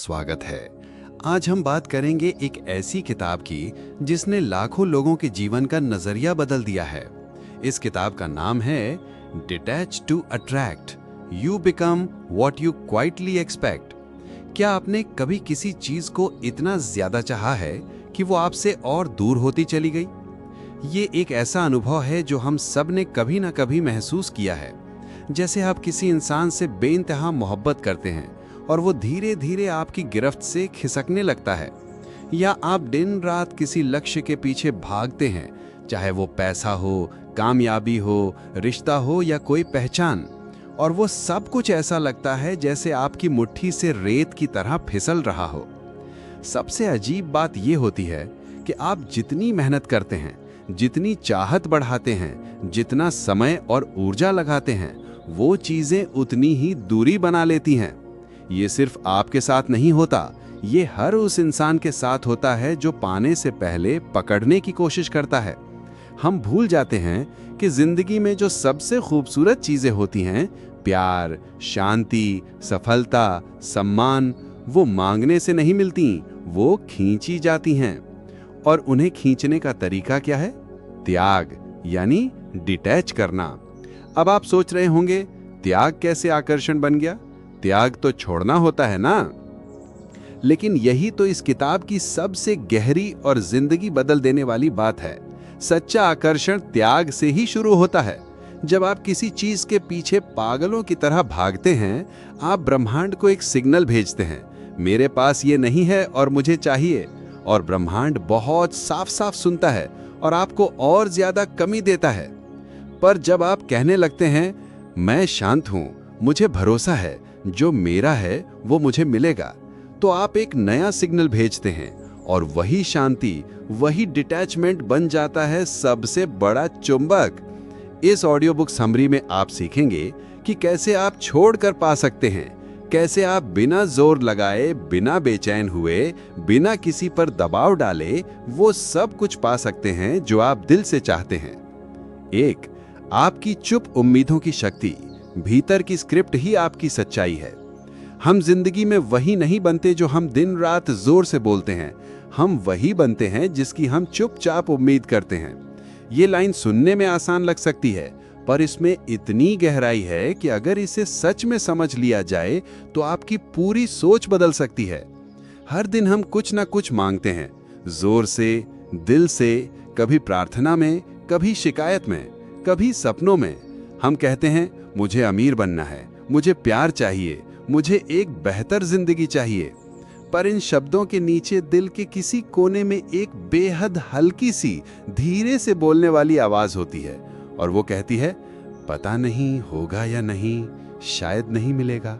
स्वागत है। आज हम बात करेंगे एक ऐसी किताब की जिसने लाखों लोगों के जीवन का नजरिया बदल दिया है। इस किताब का नाम है detach to attract, you become what you quietly expect. क्या आपने कभी किसी चीज को इतना ज्यादा चाहा है कि वो आपसे और दूर होती चली गई? ये एक ऐसा अनुभव है जो हम सब ने कभी ना कभी महसूस किया है। जैसे आप किसी इंसान से बेइंतहा मोहब्बत करते हैं और वो धीरे धीरे आपकी गिरफ्त से खिसकने लगता है, या आप दिन रात किसी लक्ष्य के पीछे भागते हैं, चाहे वो पैसा हो, कामयाबी हो, रिश्ता हो या कोई पहचान, और वो सब कुछ ऐसा लगता है जैसे आपकी मुट्ठी से रेत की तरह फिसल रहा हो। सबसे अजीब बात ये होती है कि आप जितनी मेहनत करते हैं, जितनी चाहत बढ़ाते हैं, जितना समय और ऊर्जा लगाते हैं, वो चीजें उतनी ही दूरी बना लेती हैं। ये सिर्फ आपके साथ नहीं होता, ये हर उस इंसान के साथ होता है जो पाने से पहले पकड़ने की कोशिश करता है। हम भूल जाते हैं कि जिंदगी में जो सबसे खूबसूरत चीजें होती हैं, प्यार, शांति, सफलता, सम्मान, वो मांगने से नहीं मिलती, वो खींची जाती हैं। और उन्हें खींचने का तरीका क्या है? त्याग, यानी डिटैच करना। अब आप सोच रहे होंगे, त्याग कैसे आकर्षण बन गया? त्याग तो छोड़ना होता है ना। लेकिन यही तो इस किताब की सबसे गहरी और जिंदगी बदल देने वाली बात है। सच्चा आकर्षण त्याग से ही शुरू होता है। जब आप किसी चीज के पीछे पागलों की तरह भागते हैं, आप ब्रह्मांड को एक सिग्नल भेजते हैं, मेरे पास ये नहीं है और मुझे चाहिए। और ब्रह्मांड बहुत साफ साफ सुनता है और आपको और ज्यादा कमी देता है। पर जब आप कहने लगते हैं, मैं शांत हूं, मुझे भरोसा है, जो मेरा है वो मुझे मिलेगा, तो आप एक नया सिग्नल भेजते हैं, और वही शांति, वही डिटैचमेंट बन जाता है सबसे बड़ा चुंबक। इस ऑडियो बुक समरी में आप सीखेंगे कि कैसे आप छोड़कर पा सकते हैं, कैसे आप बिना जोर लगाए, बिना बेचैन हुए, बिना किसी पर दबाव डाले वो सब कुछ पा सकते हैं जो आप दिल से चाहते हैं। एक, आपकी चुप उम्मीदों की शक्ति, भीतर की स्क्रिप्ट ही आपकी सच्चाई है। हम जिंदगी में वही नहीं बनते जो हम दिन रात जोर से बोलते हैं, हम वही बनते हैं जिसकी हम चुपचाप उम्मीद करते हैं। ये लाइन सुनने में आसान लग सकती है, पर इसमें इतनी गहराई है कि अगर इसे सच में समझ लिया जाए तो आपकी पूरी सोच बदल सकती है। हर दिन हम कुछ ना कुछ मांगते हैं, जोर से, दिल से, कभी प्रार्थना में, कभी शिकायत में, कभी सपनों में। हम कहते हैं, मुझे अमीर बनना है, मुझे प्यार चाहिए, मुझे एक बेहतर जिंदगी चाहिए। पर इन शब्दों के नीचे दिल के किसी कोने में एक बेहद हल्की सी, धीरे से बोलने वाली आवाज होती है, और वो कहती है, पता नहीं होगा या नहीं, शायद नहीं मिलेगा,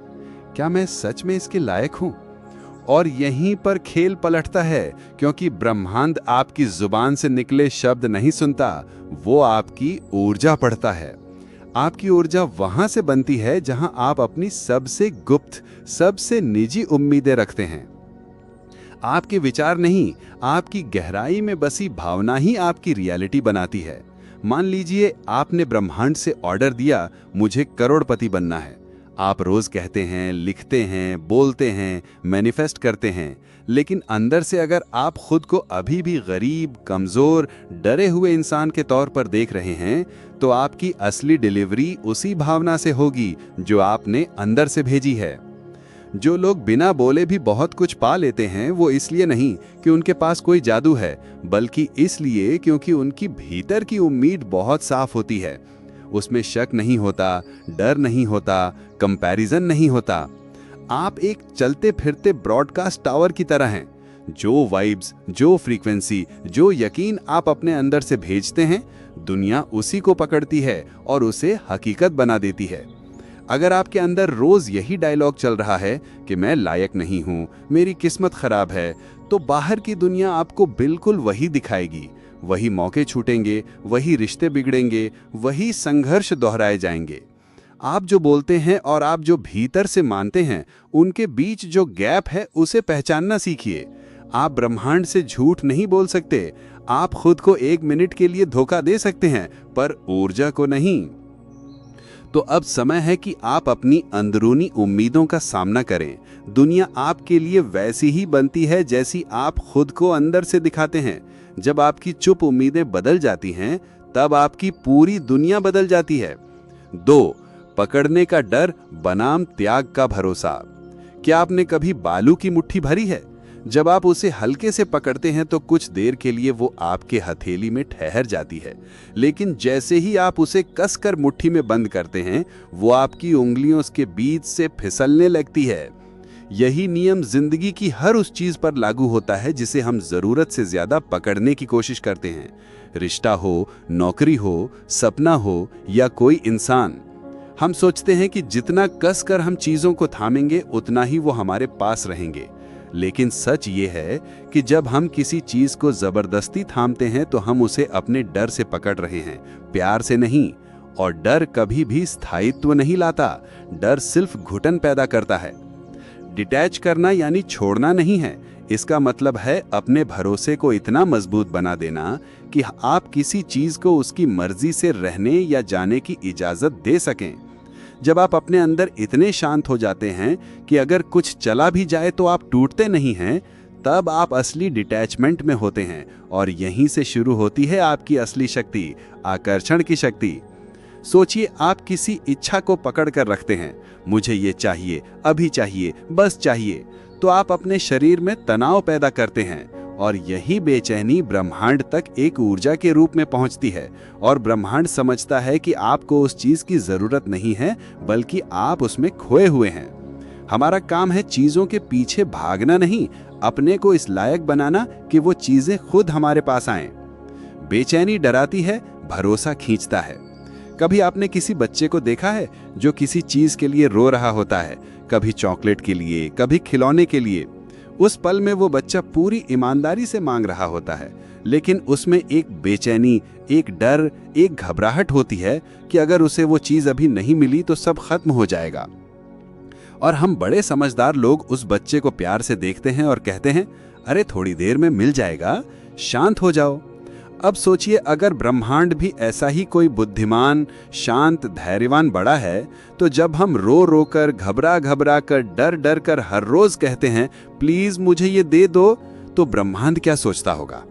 क्या मैं सच में इसके लायक हूं? और यहीं पर खेल पलटता है, क्योंकि ब्रह्मांड आपकी जुबान से निकले शब्द नहीं सुनता, वो आपकी ऊर्जा पढ़ता है। आपकी ऊर्जा वहां से बनती है जहां आप अपनी सबसे गुप्त, सबसे निजी उम्मीदें रखते हैं। आपके विचार नहीं, आपकी गहराई में बसी भावना ही आपकी रियलिटी बनाती है। मान लीजिए आपने ब्रह्मांड से ऑर्डर दिया, मुझे करोड़पति बनना है। आप रोज कहते हैं, लिखते हैं, बोलते हैं, मैनिफेस्ट करते हैं, लेकिन अंदर से अगर आप खुद को अभी भी गरीब, कमजोर, डरे हुए इंसान के तौर पर देख रहे हैं, तो आपकी असली डिलीवरी उसी भावना से होगी जो आपने अंदर से भेजी है। जो लोग बिना बोले भी बहुत कुछ पा लेते हैं, वो इसलिए नहीं कि उनके पास कोई जादू है, बल्कि इसलिए क्योंकि उनकी भीतर की उम्मीद बहुत साफ होती है। उसमें शक नहीं होता, डर नहीं होता, कंपैरिजन नहीं होता। आप एक चलते फिरते ब्रॉडकास्ट टावर की तरह हैं। जो वाइब्स, जो फ्रीक्वेंसी, जो यकीन आप अपने अंदर से भेजते हैं, दुनिया उसी को पकड़ती है और उसे हकीकत बना देती है। अगर आपके अंदर रोज यही डायलॉग चल रहा है कि मैं लायक नहीं हूं, मेरी किस्मत खराब है, तो बाहर की दुनिया आपको बिल्कुल वही दिखाएगी। वही मौके छूटेंगे, वही रिश्ते बिगड़ेंगे, वही संघर्ष दोहराए जाएंगे। आप जो बोलते हैं और आप जो भीतर से मानते हैं, उनके बीच जो गैप है उसे पहचानना सीखिए। आप ब्रह्मांड से झूठ नहीं बोल सकते। आप खुद को 1 मिनट के लिए धोखा दे सकते हैं, पर ऊर्जा को नहीं। तो अब समय है कि आप अपनी अंदरूनी उम्मीदों का सामना करें। दुनिया आपके लिए वैसी ही बनती है जैसी आप खुद को अंदर से दिखाते हैं। जब आपकी चुप उम्मीदें बदल जाती हैं, तब आपकी पूरी दुनिया बदल जाती है। 2. पकड़ने का डर बनाम त्याग का भरोसा। क्या आपने कभी बालू की मुट्ठी भरी है? जब आप उसे हल्के से पकड़ते हैं तो कुछ देर के लिए वो आपके हथेली में ठहर जाती है, लेकिन जैसे ही आप उसे कसकर मुट्ठी में बंद करते हैं, वो आपकी उंगलियों के बीच से फिसलने लगती है। यही नियम जिंदगी की हर उस चीज पर लागू होता है जिसे हम जरूरत से ज्यादा पकड़ने की कोशिश करते हैं। रिश्ता हो, नौकरी हो, सपना हो या कोई इंसान। हम सोचते हैं कि जितना कसकर हम चीजों को थामेंगे उतना ही वो हमारे पास रहेंगे, लेकिन सच ये है कि जब हम किसी चीज को जबरदस्ती थामते हैं तो हम उसे अपने डर से पकड़ रहे हैं, प्यार से नहीं। और डर कभी भी स्थायित्व नहीं लाता, डर सिर्फ घुटन पैदा करता है। डिटैच करना यानी छोड़ना नहीं है, इसका मतलब है अपने भरोसे को इतना मजबूत बना देना कि आप किसी चीज को उसकी मर्जी से रहने या जाने की इजाजत दे सकें। जब आप अपने अंदर इतने शांत हो जाते हैं कि अगर कुछ चला भी जाए तो आप टूटते नहीं हैं, तब आप असली डिटैचमेंट में होते हैं। और यहीं से शुरू होती है आपकी असली शक्ति, आकर्षण की शक्ति। सोचिए, आप किसी इच्छा को पकड़ कर रखते हैं, मुझे ये चाहिए, अभी चाहिए, बस चाहिए। तो आप अपने शरीर में तनाव पैदा करते हैं और यही बेचैनी ब्रह्मांड तक एक ऊर्जा के रूप में पहुंचती है। और ब्रह्मांड समझता है कि आपको उस चीज की जरूरत नहीं है, बल्कि आप उसमें खोए हुए हैं। हमारा काम है चीजों के पीछे भागना नहीं, अपने को इस लायक बनाना कि वो चीजें खुद हमारे पास आएं। बेचैनी डराती है, भरोसा खींचता है। कभी आपने किसी बच्चे को देखा है जो किसी चीज के लिए रो रहा होता है, कभी चॉकलेट के लिए, कभी खिलौने के लिए। उस पल में वो बच्चा पूरी ईमानदारी से मांग रहा होता है, लेकिन उसमें एक बेचैनी, एक डर, एक घबराहट होती है कि अगर उसे वो चीज अभी नहीं मिली तो सब खत्म हो जाएगा। और हम बड़े समझदार लोग उस बच्चे को प्यार से देखते हैं और कहते हैं, अरे थोड़ी देर में मिल जाएगा, शांत हो जाओ। अब सोचिए, अगर ब्रह्मांड भी ऐसा ही कोई बुद्धिमान, शांत, धैर्यवान बड़ा है, तो जब हम रो रो कर, घबरा घबरा कर, डर डर कर हर रोज कहते हैं प्लीज मुझे ये दे दो, तो ब्रह्मांड क्या सोचता होगा?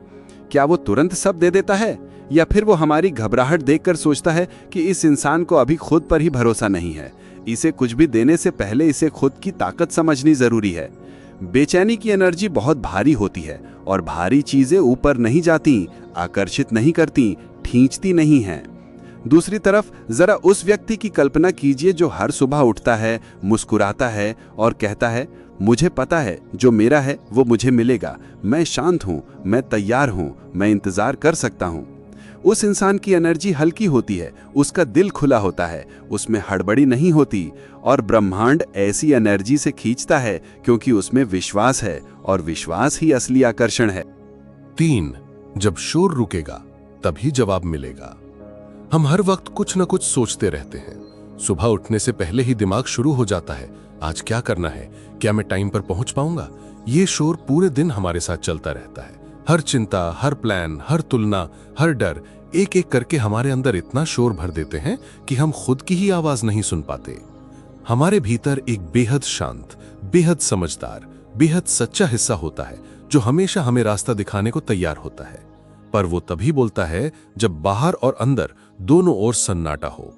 क्या वो तुरंत सब दे देता है, या फिर वो हमारी घबराहट देखकर सोचता है कि इस इंसान को अभी खुद पर ही भरोसा नहीं है, इसे कुछ भी देने से पहले इसे खुद की ताकत समझनी जरूरी है। बेचैनी की एनर्जी बहुत भारी होती है और भारी चीजें ऊपर नहीं जाती, आकर्षित नहीं करती, खींचती नहीं हैं। दूसरी तरफ जरा उस व्यक्ति की कल्पना कीजिए जो हर सुबह उठता है, मुस्कुराता है और कहता है मुझे पता है जो मेरा है वो मुझे मिलेगा, मैं शांत हूँ, मैं तैयार हूँ, मैं इंतजार कर सकता हूँ। उस इंसान की एनर्जी हल्की होती है, उसका दिल खुला होता है, उसमें हड़बड़ी नहीं होती। और ब्रह्मांड ऐसी एनर्जी से खींचता है क्योंकि उसमें विश्वास है, और विश्वास ही असली आकर्षण है। 3. जब शोर रुकेगा तभी जवाब मिलेगा। हम हर वक्त कुछ न कुछ सोचते रहते हैं। सुबह उठने से पहले ही दिमाग शुरू हो जाता है, आज क्या करना है, क्या मैं टाइम पर पहुंच पाऊंगा। ये शोर पूरे दिन हमारे साथ चलता रहता है। हर चिंता, हर प्लान, हर तुलना, हर डर एक एक करके हमारे अंदर इतना शोर भर देते हैं कि हम खुद की ही आवाज नहीं सुन पाते। हमारे भीतर एक बेहद शांत, बेहद समझदार, बेहद सच्चा हिस्सा होता है जो हमेशा हमें रास्ता दिखाने को तैयार होता है। पर वो तभी बोलता है जब बाहर और अंदर दोनों ओर सन्नाटा हो।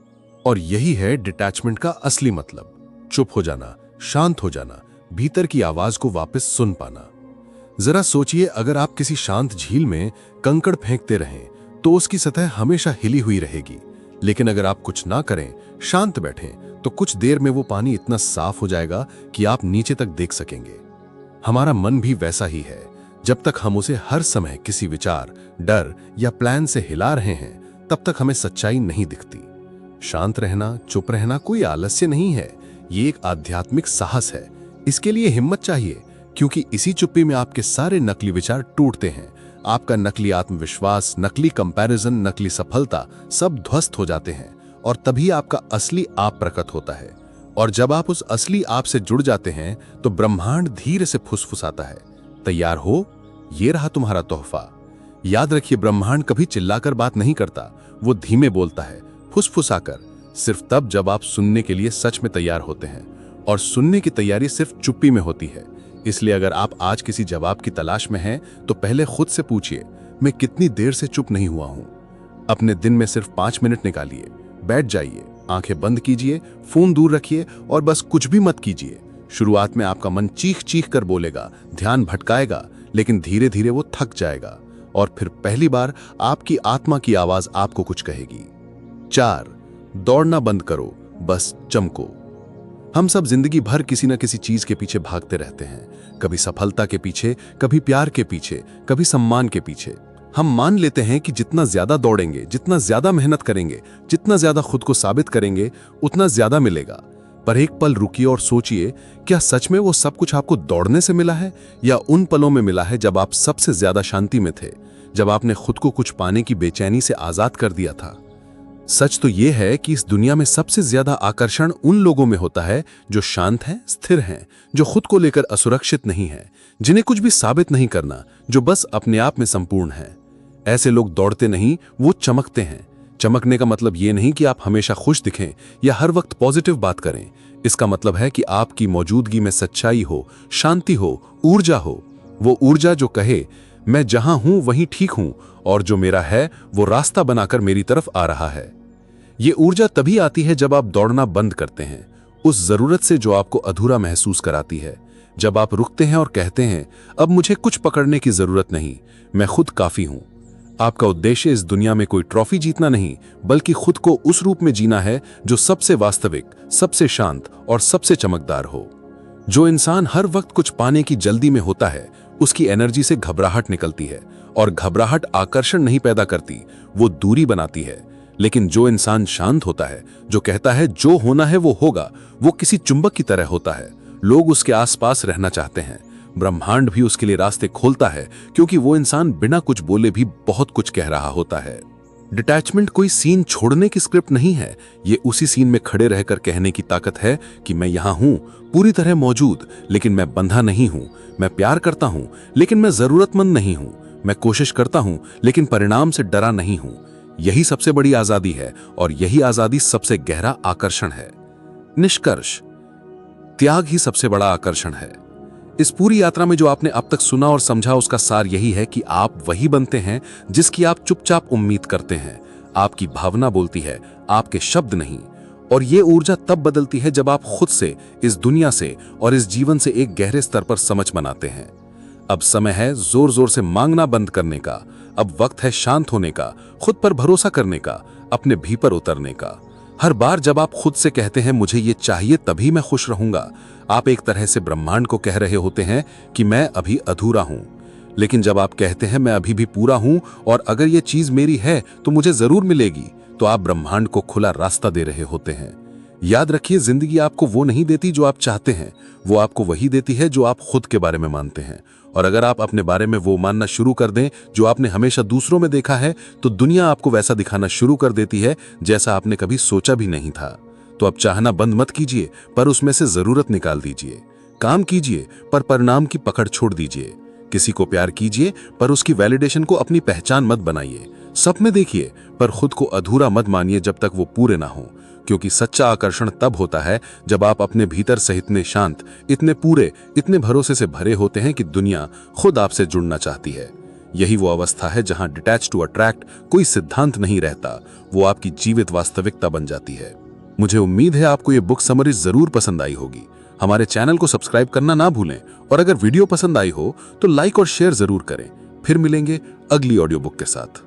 और यही है डिटैचमेंट का असली मतलब, चुप हो जाना, शांत हो जाना, भीतर की आवाज को वापस सुन पाना। जरा सोचिए, अगर आप किसी शांत झील में कंकड़ फेंकते रहें तो उसकी सतह हमेशा हिली हुई रहेगी, लेकिन अगर आप कुछ ना करें, शांत बैठें, तो कुछ देर में वो पानी इतना साफ हो जाएगा कि आप नीचे तक देख सकेंगे। हमारा मन भी वैसा ही है। जब तक हम उसे हर समय किसी विचार, डर या प्लान से हिला रहे हैं, तब तक हमें सच्चाई नहीं दिखती। शांत रहना, चुप रहना कोई आलस्य नहीं है, ये एक आध्यात्मिक साहस है। इसके लिए हिम्मत चाहिए, क्योंकि इसी चुप्पी में आपके सारे नकली विचार टूटते हैं। आपका नकली आत्मविश्वास, नकली कंपैरिजन, नकली सफलता सब ध्वस्त हो जाते हैं, और तभी आपका असली आप प्रकट होता है। और जब आप उस असली आप से जुड़ जाते हैं तो ब्रह्मांड धीरे से फुसफुसाता है, तैयार हो, ये रहा तुम्हारा तोहफा। याद रखिए, ब्रह्मांड कभी चिल्लाकर बात नहीं करता, वो धीमे बोलता है, फुसफुसाकर, सिर्फ तब जब आप सुनने के लिए सच में तैयार होते हैं, और सुनने की तैयारी सिर्फ चुप्पी में होती है। इसलिए अगर आप आज किसी जवाब की तलाश में हैं, तो पहले खुद से पूछिए, मैं कितनी देर से चुप नहीं हुआ हूं? अपने दिन में सिर्फ 5 मिनट निकालिए, बैठ जाइए, आंखें बंद कीजिए, फोन दूर रखिए और बस कुछ भी मत कीजिए। शुरुआत में आपका मन चीख चीख कर बोलेगा, ध्यान भटकाएगा, लेकिन धीरे धीरे वो थक जाएगा और फिर पहली बार आपकी आत्मा की आवाज आपको कुछ कहेगी। 4. दौड़ना बंद करो, बस चमको। हम सब जिंदगी भर किसी न किसी चीज के पीछे भागते रहते हैं, कभी सफलता के पीछे, कभी प्यार के पीछे, कभी सम्मान के पीछे। हम मान लेते हैं कि जितना ज्यादा दौड़ेंगे, जितना ज्यादा मेहनत करेंगे, जितना ज्यादा खुद को साबित करेंगे, उतना ज्यादा मिलेगा। पर एक पल रुकिए और सोचिए, क्या सच में वो सब कुछ आपको दौड़ने से मिला है, या उन पलों में मिला है जब आप सबसे ज्यादा शांति में थे, जब आपने खुद को कुछ पाने की बेचैनी से आजाद कर दिया था? सच तो यह है कि इस दुनिया में सबसे ज्यादा आकर्षण उन लोगों में होता है जो शांत हैं, स्थिर हैं, जो खुद को लेकर असुरक्षित नहीं हैं, जिन्हें कुछ भी साबित नहीं करना, जो बस अपने आप में संपूर्ण हैं। ऐसे लोग दौड़ते नहीं, वो चमकते हैं। चमकने का मतलब ये नहीं कि आप हमेशा खुश दिखें या हर वक्त पॉजिटिव बात करें। इसका मतलब है कि आपकी मौजूदगी में सच्चाई हो, शांति हो, ऊर्जा हो। वो ऊर्जा जो कहे, मैं जहां हूं वहीं ठीक हूं, और जो मेरा है वो रास्ता बनाकर मेरी तरफ आ रहा है। ये ऊर्जा तभी आती है जब आप दौड़ना बंद करते हैं, उस जरूरत से जो आपको अधूरा महसूस कराती है। जब आप रुकते हैं और कहते हैं, अब मुझे कुछ पकड़ने की जरूरत नहीं, मैं खुद काफी हूं। आपका उद्देश्य इस दुनिया में कोई ट्रॉफी जीतना नहीं, बल्कि खुद को उस रूप में जीना है जो सबसे वास्तविक, सबसे शांत और सबसे चमकदार हो। जो इंसान हर वक्त कुछ पाने की जल्दी में होता है, उसकी एनर्जी से घबराहट निकलती है, और घबराहट आकर्षण नहीं पैदा करती, वो दूरी बनाती है। लेकिन जो इंसान शांत होता है, जो कहता है जो होना है वो होगा, वो किसी चुंबक की तरह होता है। लोग उसके आसपास रहना चाहते हैं, ब्रह्मांड भी उसके लिए रास्ते खोलता है, क्योंकि वो इंसान बिना कुछ बोले भी बहुत कुछ कह रहा होता है। डिटैचमेंट कोई सीन छोड़ने की स्क्रिप्ट नहीं है, ये उसी सीन में खड़े रहकर कहने की ताकत है कि मैं यहां हूं, पूरी तरह मौजूद, लेकिन मैं बंधा नहीं हूं। मैं प्यार करता हूं, लेकिन मैं जरूरतमंद नहीं हूं। मैं कोशिश करता हूं, लेकिन परिणाम से डरा नहीं हूं। यही सबसे बड़ी आजादी है, और यही आजादी सबसे गहरा आकर्षण है। निष्कर्ष, त्याग ही सबसे बड़ा आकर्षण है। इस पूरी यात्रा में जो आपने अब तक सुना और समझा, उसका सार यही है कि आप वही बनते हैं जिसकी आप चुपचाप उम्मीद करते हैं। आपकी भावना बोलती है, आपके शब्द नहीं। और ये ऊर्जा तब बदलती है जब आप खुद से, इस दुनिया से और इस जीवन से एक गहरे स्तर पर समझ बनाते हैं। अब समय है जोर जोर से मांगना बंद करने का। अब वक्त है शांत होने का, खुद पर भरोसा करने का, अपने भीतर उतरने का। हर बार जब आप खुद से कहते हैं मुझे ये चाहिए तभी मैं खुश रहूंगा, आप एक तरह से ब्रह्मांड को कह रहे होते हैं कि मैं अभी अधूरा हूं। लेकिन जब आप कहते हैं मैं अभी भी पूरा हूं, और अगर ये चीज मेरी है तो मुझे जरूर मिलेगी, तो आप ब्रह्मांड को खुला रास्ता दे रहे होते हैं। याद रखिए, जिंदगी आपको वो नहीं देती जो आप चाहते हैं, वो आपको वही देती है जो आप खुद के बारे में मानते हैं। और अगर आप अपने बारे में वो मानना शुरू कर दें जो आपने हमेशा दूसरों में देखा है, तो दुनिया आपको वैसा दिखाना शुरू कर देती है जैसा आपने कभी सोचा भी नहीं था। तो अब चाहना बंद मत कीजिए, पर उसमें से जरूरत निकाल दीजिए। काम कीजिए, पर परिणाम की पकड़ छोड़ दीजिए। किसी को प्यार कीजिए, पर उसकी वैलिडेशन को अपनी पहचान मत बनाइए। सपने देखिए, पर खुद को अधूरा मत मानिए जब तक वो पूरे ना हो। क्योंकि सच्चा आकर्षण तब होता है जब आप अपने भीतर से इतने शांत, इतने पूरे, इतने भरोसे से भरे होते हैं कि दुनिया खुद आपसे जुड़ना चाहती है। यही वो अवस्था है जहां डिटैच टू अट्रैक्ट कोई सिद्धांत नहीं रहता, वो आपकी जीवित वास्तविकता बन जाती है। मुझे उम्मीद है आपको ये बुक समरी जरूर पसंद आई होगी। हमारे चैनल को सब्सक्राइब करना ना भूलें, और अगर वीडियो पसंद आई हो तो लाइक और शेयर जरूर करें। फिर मिलेंगे अगली ऑडियो बुक के साथ।